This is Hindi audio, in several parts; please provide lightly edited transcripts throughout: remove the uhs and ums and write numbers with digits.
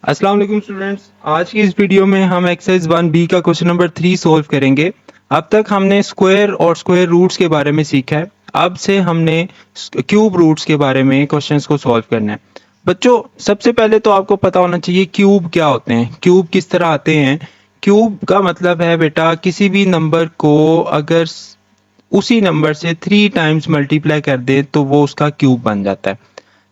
अस्सलाम वालेकुम स्टूडेंट्स। आज की इस वीडियो में हम एक्सरसाइज 1B का क्वेश्चन नंबर 3 सॉल्व करेंगे। अब तक हमने स्क्वायर और स्क्वायर रूट्स के बारे में सीखा है। अब से हमने क्यूब रूट्स के बारे में क्वेश्चंस को सॉल्व करना है। बच्चों, सबसे पहले तो आपको पता होना चाहिए क्यूब क्या होते हैं, क्यूब किस तरह आते हैं। क्यूब का मतलब है बेटा किसी भी नंबर को अगर उसी नंबर से 3 टाइम्स मल्टीप्लाई कर दे तो वो उसका क्यूब बन जाता है।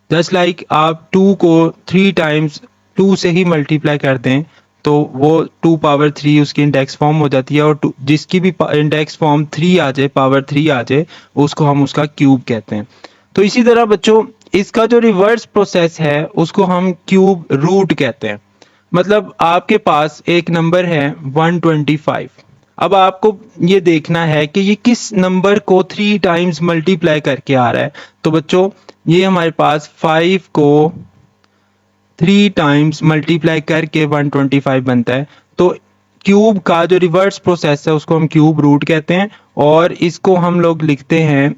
जस्ट लाइक आप 2 को 3 टाइम्स 2 से ही मल्टीप्लाई कर दें तो वो 2 पावर 3 उसकी इंडेक्स फॉर्म हो जाती है, और जिसकी भी इंडेक्स फॉर्म 3 आ जाए, पावर 3 आ जाए, उसको हम उसका क्यूब कहते हैं। तो इसी तरह बच्चों, इसका जो रिवर्स प्रोसेस है उसको हम क्यूब रूट कहते हैं। मतलब आपके पास एक नंबर है 125। अब आपको ये देखना है कि ये किस नंबर को 3 टाइम्स मल्टीप्लाई करके आ रहा है। तो बच्चों, ये हमारे पास 5 को 3 टाइम्स मल्टीप्लाई करके 125 बनता है। तो क्यूब का जो रिवर्स प्रोसेस है उसको हम क्यूब रूट कहते हैं, और इसको हम लोग लिखते हैं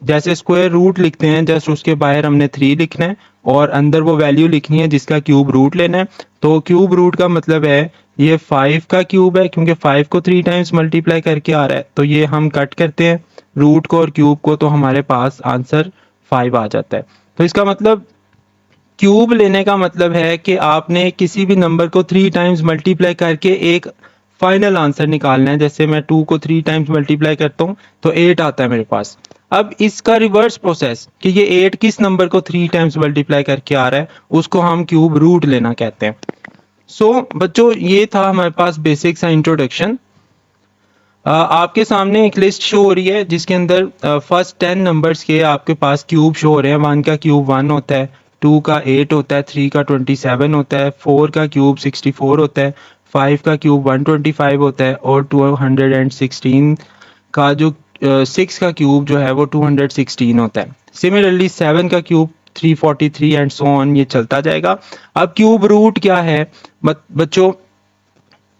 जैसे स्क्वायर रूट लिखते हैं, जस्ट उसके बाहर हमने 3 लिखना है और अंदर वो वैल्यू लिखनी है जिसका क्यूब रूट लेना है। तो क्यूब रूट का मतलब है ये 5 का क्यूब है, क्योंकि 5 को 3 टाइम्स मल्टीप्लाई करके आ रहा है। तो ये हम कट करते हैं रूट को और क्यूब को, तो हमारे पास आंसर 5 आ जाता है। तो इसका मतलब क्यूब लेने का मतलब है कि आपने किसी भी नंबर को 3 टाइम्स मल्टीप्लाई करके एक फाइनल आंसर निकालना है। जैसे मैं 2 को 3 टाइम्स मल्टीप्लाई करता हूँ तो 8 आता है मेरे पास। अब इसका रिवर्स प्रोसेस कि ये 8 किस नंबर को 3 टाइम्स मल्टीप्लाई करके आ रहा है, उसको हम क्यूब रूट लेना कहते हैं। बच्चों, ये था हमारे पास बेसिक सा इंट्रोडक्शन। आपके सामने एक लिस्ट शो हो रही है जिसके अंदर फर्स्ट 10 नंबर्स के आपके पास क्यूब शो हो रहे हैं। 1 का क्यूब 1 होता है, 2 का 8 होता है, 3 का 27 होता है, 4 का क्यूब 64 होता है, 5 का क्यूब 125 होता है, और 216 का जो 6 का क्यूब जो है वो 216 होता है। सिमिलरली 7 का क्यूब 343 एंड सो ऑन, ये चलता जाएगा। अब क्यूब रूट क्या है बच्चों?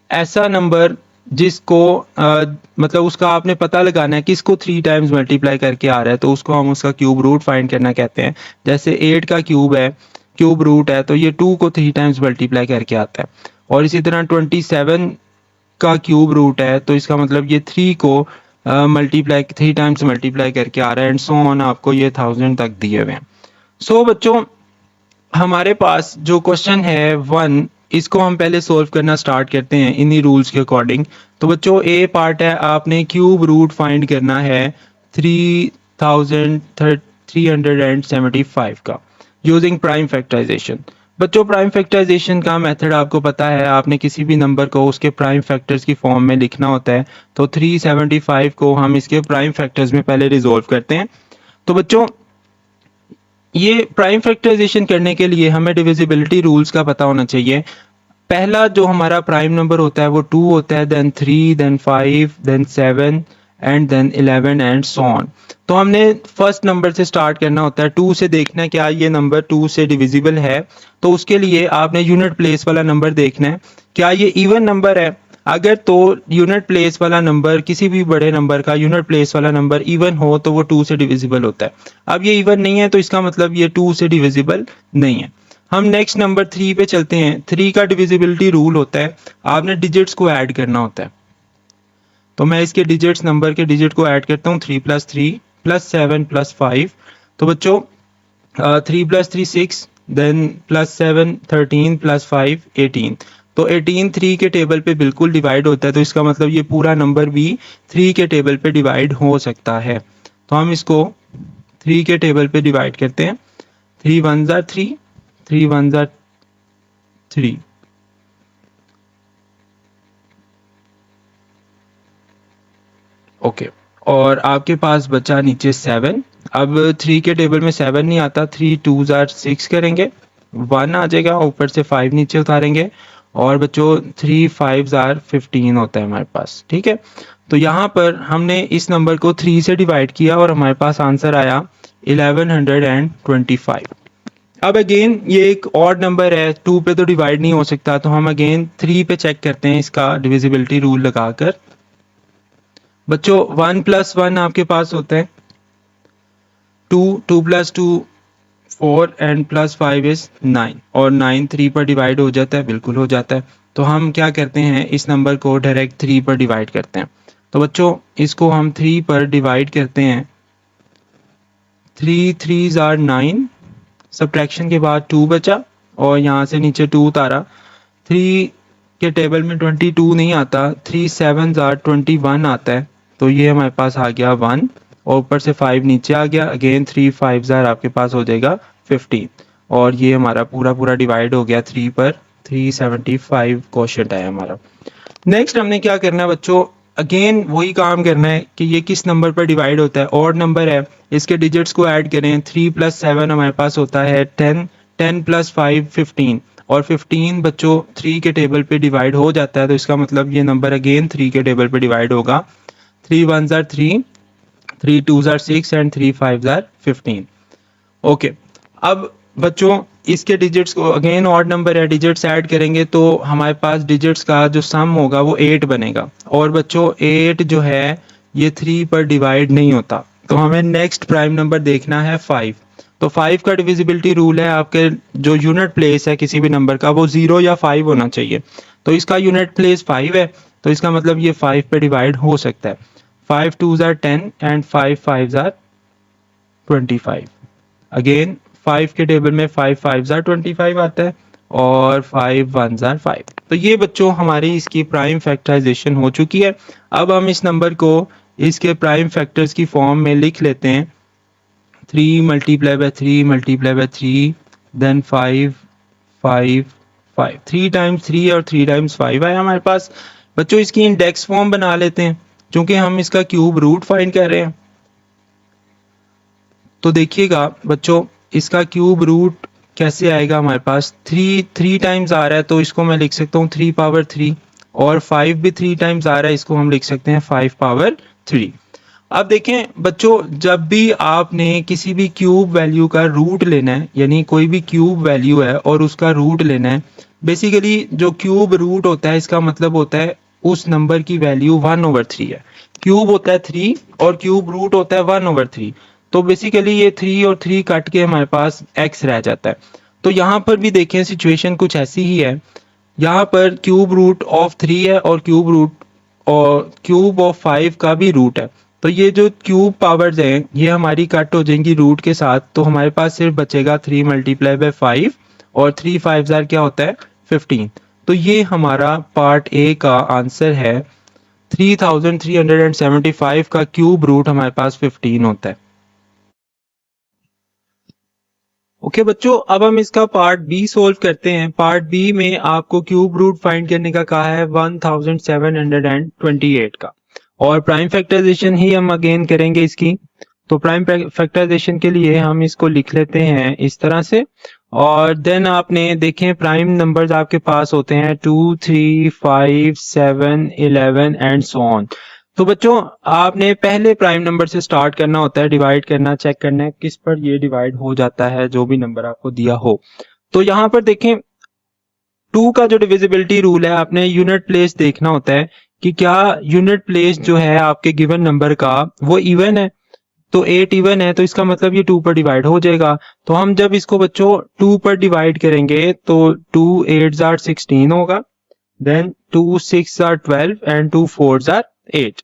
ऐसा नंबर जिसको मतलब उसका आपने पता लगाना है किसको 3 टाइम्स मल्टीप्लाई करके आ रहा है, तो उसको हम उसका क्यूब रूट फाइंड करना कहते हैं। जैसे 8 का क्यूब है, क्यूब रूट है, तो ये 2 को 3 टाइम्स मल्टीप्लाई करके आता है। और इसी तरह 27 का क्यूब रूट है, तो इसका मतलब ये 3 को मल्टीप्लाई 3 टाइम्स मल्टीप्लाई करके आ रहा है, एंड सो ऑन, आपको ये 1000 तक दिए हुए हैं। बच्चों, हमारे पास जो क्वेश्चन है 1, इसको हम पहले सोल्व करना स्टार्ट करते हैं इन्हीं रूल्स के अकॉर्डिंग। तो बच्चों, ए पार्ट है, आपने क्यूब रूट फाइंड करना है 3375 का यूजिंग प्राइम फैक्टराइजेशन। बच्चों, प्राइम फैक्टराइजेशन का मेथड आपको पता है, आपने किसी भी नंबर को उसके प्राइम फैक्टर्स की फॉर्म में लिखना होता है। तो 375 को हम इसके प्राइम फैक्टर्स में पहले रिजोल्व करते हैं। तो बच्चों, ये प्राइम फैक्टराइजेशन करने के लिए हमें डिविजिबिलिटी रूल्स का पता होना चाहिए। पहला जो हमारा प्राइम नंबर होता है वो 2 होता है, then 3, then 5, then 7 and then 11 and so on. तो हमने फर्स्ट नंबर से स्टार्ट करना होता है। 2 से देखना है क्या ये नंबर 2 से डिविजिबल है। तो उसके लिए आपने यूनिट प्लेस वाला नंबर देखना है, क्या ये इवन नंबर है। अगर तो यूनिट प्लेस वाला नंबर, किसी भी बड़े नंबर का यूनिट प्लेस वाला नंबर इवन हो तो वो 2 से डिविजिबल होता है। अब ये इवन नहीं है तो इसका मतलब ये 2 से डिविजिबल नहीं है। हम नेक्स्ट नंबर 3 पे चलते हैं। 3 का डिविजिबिलिटी रूल होता है, आपने डिजिट्स को ऐड करना होता है। तो मैं इसके डिजिट्स, नंबर के डिजिट को ऐड करता हूँ। 3 + 3 + 7 + 5। तो बच्चों, 3 + 3 6, देन +7 13 + 5 18। तो 18 3 के टेबल पे बिल्कुल डिवाइड होता है, तो इसका मतलब ये पूरा नंबर भी 3 के टेबल पे डिवाइड हो सकता है। तो हम इसको 3 के टेबल पे डिवाइड करते हैं। 3 1 ज़ा 3, 3 1 ज़ा 3। ओके, और आपके पास बचा नीचे 7। अब 3 के टेबल में 7 नहीं आता, 3 2 ज़ा 6 करेंगे, 1 आ जाएगा, ऊपर से 5 नीचे उतारेंगे, और बच्चों 3 5 ज़ा 15 होता है हमारे पास। ठीक है, तो यहाँ पर हमने इस नंबर को 3 से डिवाइड किया और हमारे पास आंसर आया 1125। अब अगेन ये एक ऑड नंबर है, 2 पे तो डिवाइड नहीं हो सकता, तो हम अगेन 3 पे चेक करते हैं इसका डिविजिबिलिटी रूल लगाकर। बच्चों, 1 + 1 आपके पास होता है 2, 2 + 2 4 एंड प्लस 5 इज 9 और 9 3 पर डिवाइड हो जाता है, बिल्कुल हो जाता है। तो हम क्या करते हैं, इस नंबर को डायरेक्ट 3 पर डिवाइड करते हैं। तो बच्चों इसको हम 3 पर डिवाइड करते हैं। 3 3s आर 9, सब्ट्रैक्शन के बाद 2 बचा और यहाँ से नीचे 2 उतारा। 3 के टेबल में 22 नहीं आता, 3 7s आर 21 आता है, तो ये हमारे पास आ गया 1 और ऊपर से 5 नीचे आ गया। अगेन 3 5s आर आपके पास हो जाएगा 15 और ये हमारा पूरा पूरा डिवाइड हो गया 3 पर। 375 क्वोशंट है हमारा। नेक्स्ट हमने क्या करना है बच्चों, अगेन वही काम करना है कि ये किस नंबर पर डिवाइड होता है। ऑड नंबर है, इसके डिजिट्स को ऐड करें। 3 प्लस 7 हमारे पास होता है 10, 10 प्लस 5 15 और 15 बच्चों 3 के टेबल पे डिवाइड हो जाता है, तो इसका मतलब ये नंबर अगेन 3 के टेबल पे डिवाइड होगा। 3 1s are 3, 3 2s are 6 and 3 5s are 15। Okay, अब बच्चों इसके डिजिट्स को, अगेन ऑड नंबर है, डिजिट्स ऐड करेंगे तो हमारे पास डिजिट्स का जो सम होगा वो 8 बनेगा। और बच्चों 8 जो है ये 3 पर डिवाइड नहीं होता, तो हमें नेक्स्ट प्राइम नंबर देखना है 5। तो 5 का डिविजिबिलिटी रूल है, आपके जो यूनिट प्लेस है किसी भी नंबर का वो 0 या 5 होना चाहिए। तो इसका यूनिट प्लेस 5 है, तो इसका मतलब ये 5 पे डिवाइड हो सकता है। 5 2s are 10 and 5 5s are 25। Again 5 के टेबल में 5 5s आर 25 आता है और 5 1s आर 5। तो ये बच्चों हमारी इसकी प्राइम फैक्टराइजेशन हो चुकी है। अब हम इस नंबर को इसके प्राइम फैक्टर्स की फॉर्म में लिख लेते हैं। 3 multiply by 3 multiply by 3 then 5 5 5, 3 times 3 और 3 टाइम्स 5 आया हमारे पास। बच्चों इसकी इंडेक्स फॉर्म बना लेते हैं क्योंकि हम इसका क्यूब रूट फाइंड कर रहे हैं। तो देखिएगा बच्चों इसका क्यूब रूट कैसे आएगा हमारे पास। 3 टाइम्स आ रहा है तो इसको मैं लिख सकता हूँ 3 पावर 3 और 5 भी 3 टाइम्स आ रहा है, इसको हम लिख सकते हैं 5 पावर 3। अब देखें बच्चों, जब भी आपने किसी भी क्यूब वैल्यू का रूट लेना है, यानी कोई भी क्यूब वैल्यू है और उसका रूट लेना है, बेसिकली जो क्यूब रूट होता है इसका मतलब होता है उस नंबर की वैल्यू 1/3 है। क्यूब होता है 3 और क्यूब रूट होता है 1/3। तो बेसिकली ये 3 और 3 कट के हमारे पास x रह जाता है। तो यहाँ पर भी देखें सिचुएशन कुछ ऐसी ही है। यहाँ पर क्यूब रूट ऑफ 3 है और क्यूब ऑफ 5 का भी रूट है। तो ये जो क्यूब पावर्स हैं ये हमारी कट हो जाएंगी रूट के साथ, तो हमारे पास सिर्फ बचेगा 3 मल्टीप्लाई बाय 5 और 3 5 क्या होता है 15। तो ये हमारा पार्ट ए का आंसर है। 3375 का क्यूब रूट हमारे पास 15 होता है। ओके बच्चों, अब हम इसका पार्ट बी सोल्व करते हैं। पार्ट बी में आपको क्यूब रूट फाइंड करने का कहा है 1728 का, और प्राइम फैक्टराइजेशन ही हम अगेन करेंगे इसकी। तो प्राइम फैक्टराइजेशन के लिए हम इसको लिख लेते हैं इस तरह से, और देन आपने देखें प्राइम नंबर्स आपके पास होते हैं 2 3 5 7 11 एंड सो ऑन। तो बच्चों आपने पहले प्राइम नंबर से स्टार्ट करना होता है, डिवाइड करना, चेक करना है किस पर ये डिवाइड हो जाता है जो भी नंबर आपको दिया हो। तो यहाँ पर देखें 2 का जो डिविजिबिलिटी रूल है, आपने यूनिट प्लेस देखना होता है कि क्या यूनिट प्लेस जो है आपके गिवन नंबर का वो इवन है। तो 8 इवन है तो इसका मतलब ये 2 पर डिवाइड हो जाएगा। तो हम जब इसको बच्चों 2 पर डिवाइड करेंगे तो 2 8s आर 16 होगा, then 2 6s are 12 and 2 4s are 8।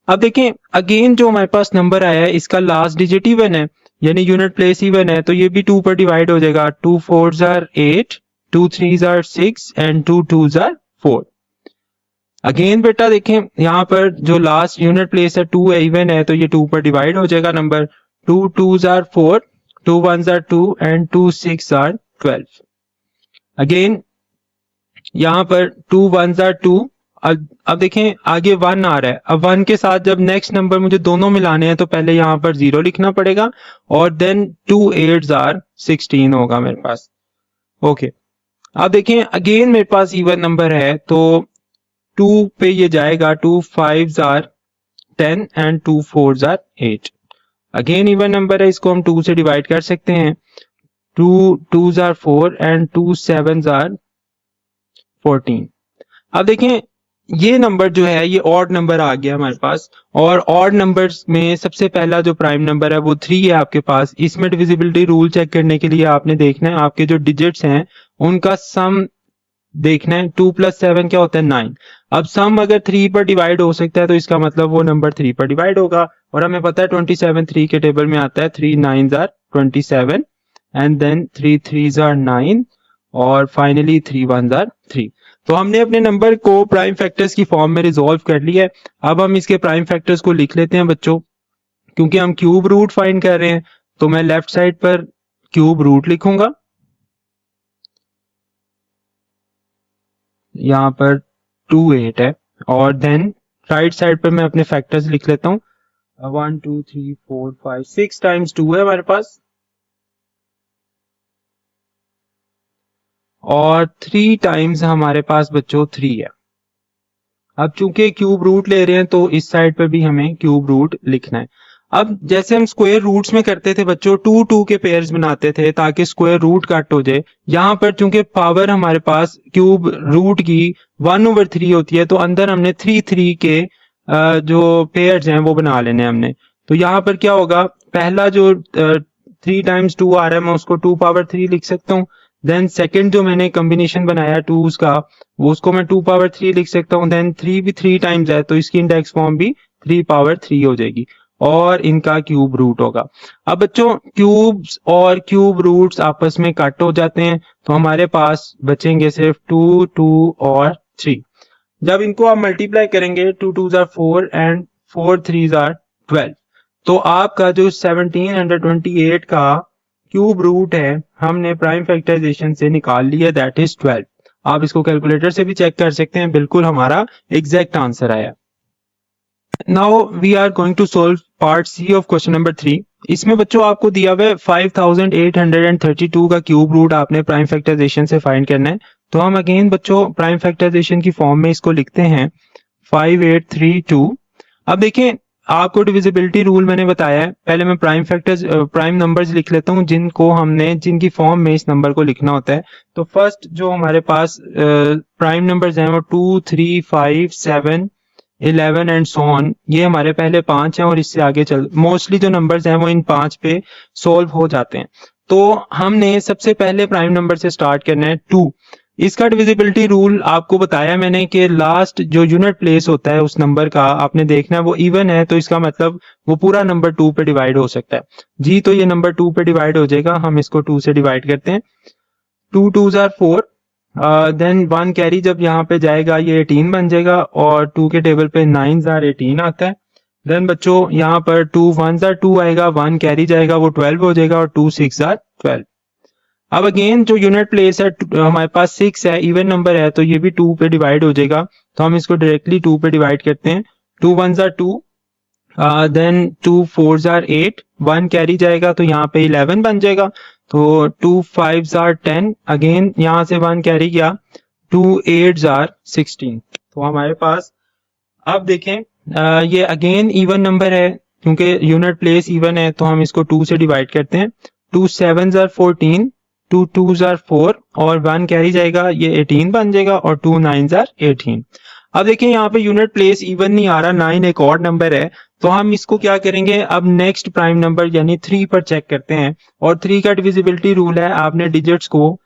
अब देखें अगेन जो हमारे पास नंबर आया है इसका लास्ट डिजिट इवन है, यानी यूनिट प्लेस इवन है, तो ये भी 2 पर डिवाइड हो जाएगा। 2 4s are 8, 2 3s are 6 and 2 2s are 4। Again बेटा देखें यहाँ पर जो लास्ट यूनिट प्लेस है 2 है, इवन है, तो ये 2 पर डिवाइड हो जाएगा number. 2 2s are 4, 2 1s are 2 and 2 6 are 12। Again यहाँ पर 2 1s आर 2। अब देखें आगे 1 आ रहा है, अब 1 के साथ जब नेक्स्ट नंबर मुझे दोनों मिलाने हैं तो पहले यहाँ पर 0 लिखना पड़ेगा और देन 2 8s आर 16 होगा मेरे पास। ओके, अब देखें अगेन मेरे पास इवन नंबर है तो 2 पे ये जाएगा, 2 5s are 10 and 2 4s are 8। Again even number है, इसको हम 2 से डिवाइड कर सकते हैं। 2 2s are 4 and 2 7s are 14। अब देखें ये नंबर जो है ये ऑड नंबर आ गया हमारे पास, और ऑड नंबर्स में सबसे पहला जो प्राइम नंबर है वो 3 है आपके पास। इसमें डिविजिबिलिटी रूल चेक करने के लिए आपने देखना है आपके जो डिजिट्स हैं उनका सम देखना है। 2 + 7 क्या होता है 9। अब सम अगर 3 पर डिवाइड हो सकता है तो इसका मतलब वो नंबर 3 पर डिवाइड होगा, और हमें पता है 27 3 के टेबल में आता है। 3 9s are 27 and then 3 3s are 9 और फाइनली 3 1s are 3। तो हमने अपने नंबर को प्राइम फैक्टर्स की फॉर्म में रिजॉल्व कर लिया है। अब हम इसके प्राइम फैक्टर्स को लिख लेते हैं बच्चों, क्योंकि हम क्यूब रूट फाइंड कर रहे हैं। तो मैं लेफ्ट साइड पर क्यूब रूट लिखूंगा, यहाँ पर 2 8 है, और देन राइट साइड पर मैं अपने फैक्टर्स लिख लेता हूँ। 1 2 3 4 5 6 टाइम्स 2 है हमारे पास, और 3 टाइम्स हमारे पास बच्चों 3 है। अब चूंकि क्यूब रूट ले रहे हैं तो इस साइड पर भी हमें क्यूब रूट लिखना है। अब जैसे हम स्क्वायर रूट्स में करते थे बच्चों, 2 2 के पेयर्स बनाते थे ताकि स्क्वायर रूट कट हो जाए। यहाँ पर चूंकि पावर हमारे पास क्यूब रूट की 1/3 होती है, तो अंदर हमने 3 3 के जो पेयर्स हैं वो बना लेने हमने। तो यहाँ पर क्या होगा, पहला जो 3 टाइम्स 2 आ रहा है मैं उसको 2/3 लिख सकता हूँ। देन सेकंड जो मैंने कॉम्बिनेशन बनाया 2s का, वो उसको मैं 2/3 लिख सकता हूँ। देन 3 भी 3 टाइम्स है तो इसकी इंडेक्स फॉर्म भी 3/3 हो जाएगी, और इनका क्यूब रूट होगा। अब बच्चों क्यूब्स और क्यूब रूट्स आपस में कट हो जाते हैं, तो हमारे पास बचेंगे सिर्फ 2 2 और 3। जब इनको आप मल्टीप्लाई करेंगे 2 2s are 4 and 4 3s are 12, तो आपका जो 1728 का क्यूब रूट है हमने प्राइम फैक्टराइजेशन से निकाल लिया, दैट इज 12। आप इसको कैलकुलेटर से भी चेक कर सकते हैं, बिल्कुल हमारा एग्जैक्ट आंसर आया। Now we are going to solve part C of question number 3। इसमें बच्चों आपको दिया हुआ है 5832 का क्यूब रूट आपने प्राइम फैक्टराइजेशन से फाइंड करना है। तो हम अगेन बच्चों प्राइम फैक्टराइजेशन की फॉर्म में इसको लिखते हैं 5832। अब देखें आपको डिविजिबिलिटी रूल मैंने बताया है, पहले मैं प्राइम फैक्टर्स प्राइम नंबर्स लिख लेता हूं जिनको हमने जिनकी फॉर्म में इस नंबर को लिखना होता है। तो फर्स्ट जो हमारे पास प्राइम नंबर्स हैं वो 2 3 5 7 11 एंड सो ऑन, ये हमारे पहले 5 हैं, और इससे आगे चल मोस्टली जो नंबर्स हैं वो इन 5 पे सोल्व हो जाते हैं। तो हमने सबसे पहले प्राइम नंबर से स्टार्ट करना है 2। इसका डिविजिबिलिटी रूल आपको बताया मैंने कि लास्ट जो यूनिट प्लेस होता है उस नंबर का आपने देखना है वो इवन है, तो इसका मतलब वो पूरा नंबर 2 पे डिवाइड हो सकता है जी। तो ये नंबर 2 पे डिवाइड हो जाएगा, हम इसको 2 से डिवाइड करते हैं। 2 2s are 4, देन 1 कैरी जब यहाँ पे जाएगा ये 18 बन जाएगा, और 2 के टेबल पे 9s are 18 आता है। देन बच्चों यहाँ पर 2 1s are 2 आएगा, 1 कैरी जाएगा वो 12 हो जाएगा, और 2 6 are 12। अब अगेन जो यूनिट प्लेस है हमारे पास 6 है, इवन नंबर है, तो ये भी 2 पे डिवाइड हो जाएगा। तो हम इसको डायरेक्टली 2 पे डिवाइड करते हैं। 2 1s are 2, then 2 4s are 8, 1 carry जाएगा तो यहाँ पे 11 बन जाएगा। तो 2 5s are 10, अगेन यहाँ से 1 कैरी गया, 2 8s are 16। तो हमारे पास अब देखें ये अगेन इवन नंबर है, क्योंकि यूनिट प्लेस इवन है तो हम इसको 2 से डिवाइड करते हैं। 2 7s are 14, 2 2s are 4, और 1 कैरी जाएगा ये 18 बन जाएगा, और 2 9s are 18। अब देखिए यहाँ पे यूनिट प्लेस इवन नहीं आ रहा, 9 एक ऑड नंबर है, तो हम इसको क्या करेंगे, अब नेक्स्ट प्राइम नंबर यानी 3 पर चेक करते हैं। और 3 का डिविजिबिलिटी रूल है, आपने डिजिट्स को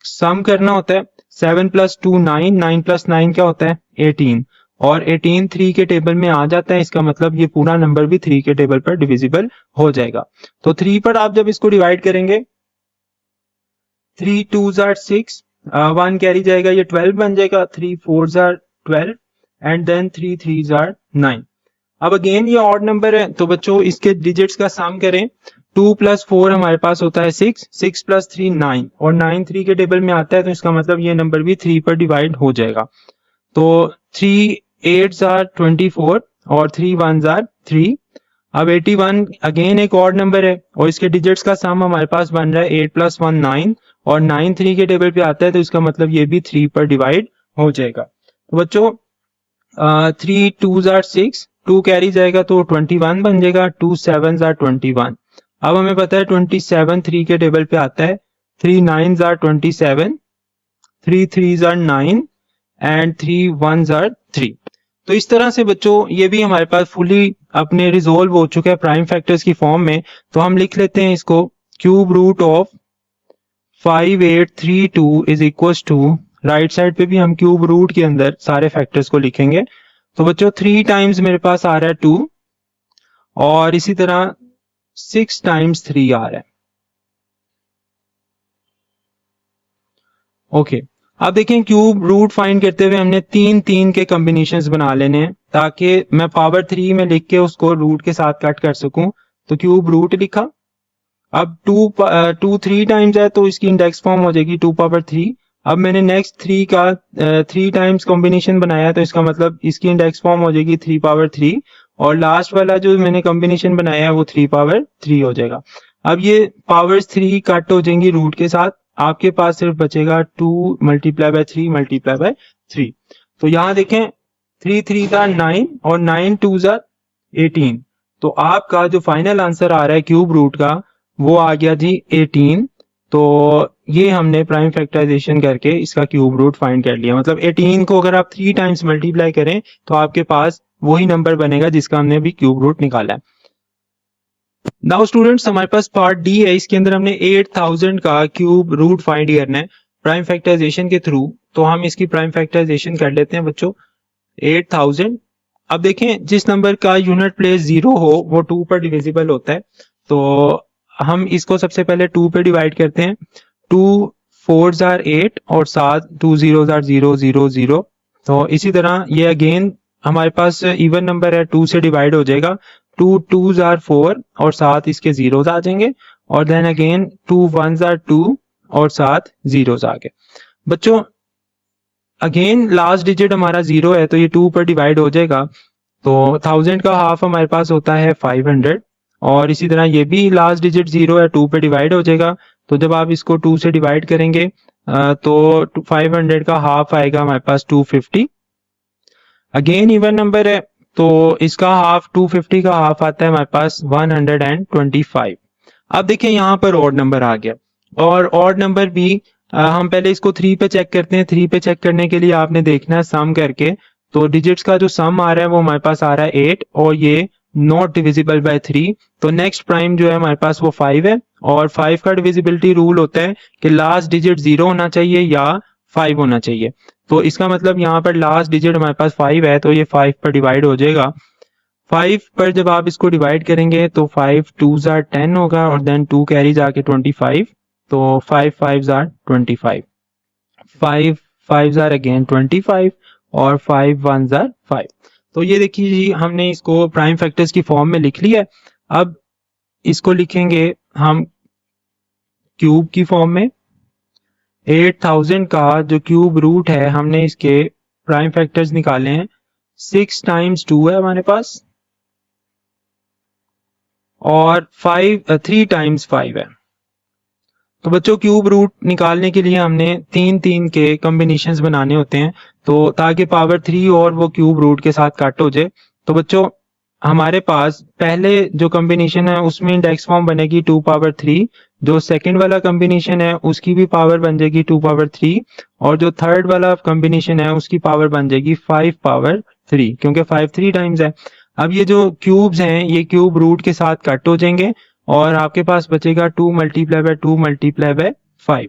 सम करना होता है। 7 + 2 9, 9 + 9 क्या होता है 18, और 18 3 के टेबल में आ जाता है, इसका मतलब ये पूरा नंबर भी 3 के टेबल पर डिविजिबल हो जाएगा। तो 3 पर आप जब इसको डिवाइड करेंगे 3 2s are 6, 1 कैरी जाएगा ये 12 बन जाएगा, 3 4s are 12 and then 3 3s are 9। अब अगेन ये ऑड नंबर है, तो बच्चों इसके डिजिट्स का सम करें। 2 + 4 हमारे पास होता है 6, 6 + 3 9, और 9 3 के टेबल में आता है, तो इसका मतलब ये नंबर भी 3 पर डिवाइड हो जाएगा। तो 3 8s are 24 और 3 1s are 3। अब 81 अगेन एक ऑड नंबर है, और इसके डिजिट्स का सम हमारे पास बन रहा है 8 + 1 9, और 9 3 के टेबल पे आता है, तो इसका मतलब ये भी 3 पर डिवाइड हो जाएगा। तो बच्चों 3 2s are 6, 2 कैरी जाएगा तो 21 बन जाएगा, 2 7s are 21। अब हमें पता है 27 3 के टेबल पे आता है, 3 9s are 27, 3 3s are 9, and 3 1s are 3। तो इस तरह से बच्चों ये भी हमारे पास फुली अपने रिजोल्व हो चुका है प्राइम फैक्टर्स की फॉर्म में। तो हम लिख लेते हैं इसको cube root of 5832 is equal to, right side पे भी हम क्यूब रूट के अंदर सारे फैक्टर्स को लिखेंगे। तो बच्चों 3 टाइम्स मेरे पास आ रहा है 2 और इसी तरह 6 टाइम्स 3 आ रहा है। ओके अब देखें क्यूब रूट फाइंड करते हुए हमने 3 के कॉम्बिनेशंस बना लेने हैं ताकि मैं पावर 3 में लिख के उसको रूट के साथ कट कर सकूं। तो क्यूब रूट लिखा, अब 2 3 टाइम्स है तो इसकी इंडेक्स फॉर्म हो जाएगी 2 पावर 3। अब मैंने नेक्स्ट 3 का 3 टाइम्स कॉम्बिनेशन बनाया तो इसका मतलब इसकी इंडेक्स फॉर्म हो जाएगी 3 पावर 3 और लास्ट वाला जो मैंने कॉम्बिनेशन बनाया है वो 3 पावर 3 हो जाएगा। अब ये पावर्स 3 कट हो जाएंगी रूट के साथ, आपके पास सिर्फ बचेगा 2 मल्टीप्लाई बाय 3 मल्टीप्लाई बाय 3। तो यहां देखें 3 3 का 9 और 9 2 जा 18। तो आपका जो फाइनल आंसर आ रहा है क्यूब रूट का वो आ गया जी 18। तो ये हमने प्राइम फैक्टराइजेशन करके इसका क्यूब रूट फाइंड कर लिया। मतलब 18 को अगर आप 3 टाइम्स मल्टीप्लाई करें तो आपके पास वही नंबर बनेगा जिसका हमने अभी क्यूब रूट निकाला है। नाउ स्टूडेंट्स हमारे पास पार्ट डी है, इसके अंदर हमने 8000 का क्यूब रूट फाइंड करना है प्राइम फैक्टराइजेशन के थ्रू। तो हम इसकी प्राइम फैक्टराइजेशन कर लेते हैं बच्चों 8000। अब देखें जिस नंबर का यूनिट प्लेस 0 हो वो 2 पर डिविजिबल होता है। तो हम इसको सबसे पहले 2 पे डिवाइड करते हैं। 2 4s आर 8 और 7 2 0s आर 0 0 0। तो इसी तरह ये अगेन हमारे पास इवन नंबर है 2 से डिवाइड हो जाएगा। 2 2s आर 4 और 7 इसके जीरोस आ जाएंगे और देन अगेन 2 1s आर 2 और 7 जीरोस आ गए। बच्चों अगेन लास्ट डिजिट हमारा 0 है तो ये 2 पर डिवाइड हो जाएगा। तो 1000 का हाफ हमारे पास होता है 500 और इसी तरह ये भी लास्ट डिजिट 0 है 2 पे डिवाइड हो जाएगा। तो जब आप इसको 2 से डिवाइड करेंगे तो 500 का हाफ आएगा हमारे पास 250। अगेन इवन नंबर है तो इसका हाफ 250 का हाफ आता है हमारे पास 125। अब देखिए यहाँ पर ऑड नंबर आ गया और ऑड नंबर भी हम पहले इसको 3 पे चेक करते हैं। 3 पे चेक करने के लिए आपने देखना है सम करके। तो डिजिट्स का जो सम आ रहा है वो हमारे पास आ रहा है 8 और ये नॉट डिविजिबल बाय 3। तो नेक्स्ट प्राइम जो है हमारे पास वो 5 है और 5 का डिविजिबिलिटी रूल होता है कि लास्ट डिजिट 0 होना चाहिए या 5 होना चाहिए। तो इसका मतलब यहाँ पर लास्ट डिजिट हमारे पास 5 है तो ये 5 पर डिवाइड हो जाएगा। 5 पर जब आप इसको डिवाइड करेंगे तो 5 2s आर 10 होगा और देन 2 कैरी जाके 25। तो 5 5s are 25, 5 5s are again 25 और 5 1s आर 5। तो ये देखिए जी हमने इसको प्राइम फैक्टर्स की फॉर्म में लिख लिया है। अब इसको लिखेंगे हम क्यूब की फॉर्म में। 8000 का जो क्यूब रूट है हमने इसके प्राइम फैक्टर्स निकाले हैं। 6 टाइम्स 2 है हमारे पास और 3 टाइम्स 5 है। तो बच्चों क्यूब रूट निकालने के लिए हमने 3 के कॉम्बिनेशंस बनाने होते हैं तो ताकि पावर 3 और वो क्यूब रूट के साथ कट हो जाए। तो बच्चों हमारे पास पहले जो कॉम्बिनेशन है उसमें इंडेक्स फॉर्म बनेगी 2 पावर 3। जो सेकंड वाला कॉम्बिनेशन है उसकी भी पावर बन जाएगी 2 पावर 3 और जो थर्ड वाला कॉम्बिनेशन है उसकी पावर बन जाएगी 5 पावर 3 क्योंकि 5 3 टाइम्स है। अब ये जो क्यूब्स हैं ये क्यूब रूट के साथ कट हो जाएंगे और आपके पास बचेगा 2 मल्टीप्लाई बाय 2 मल्टीप्लाई बाय 5।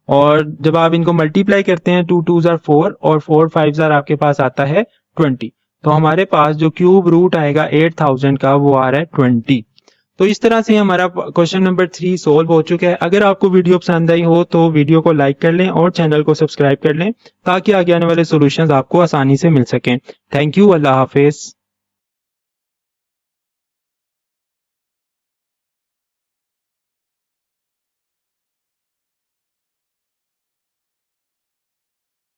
और जब आप इनको मल्टीप्लाई करते हैं 2 2s आर 4 और 4 5s आर आपके पास आता है 20। तो हमारे पास जो क्यूब रूट आएगा 8000 का वो आ रहा है 20। तो इस तरह से हमारा क्वेश्चन नंबर 3 सोल्व हो चुका है। अगर आपको वीडियो पसंद आई हो तो वीडियो को लाइक कर लें और चैनल को सब्सक्राइब कर लें ताकि आगे आने वाले सॉल्यूशंस आपको आसानी से मिल सकें। Thank you, Allah Hafiz.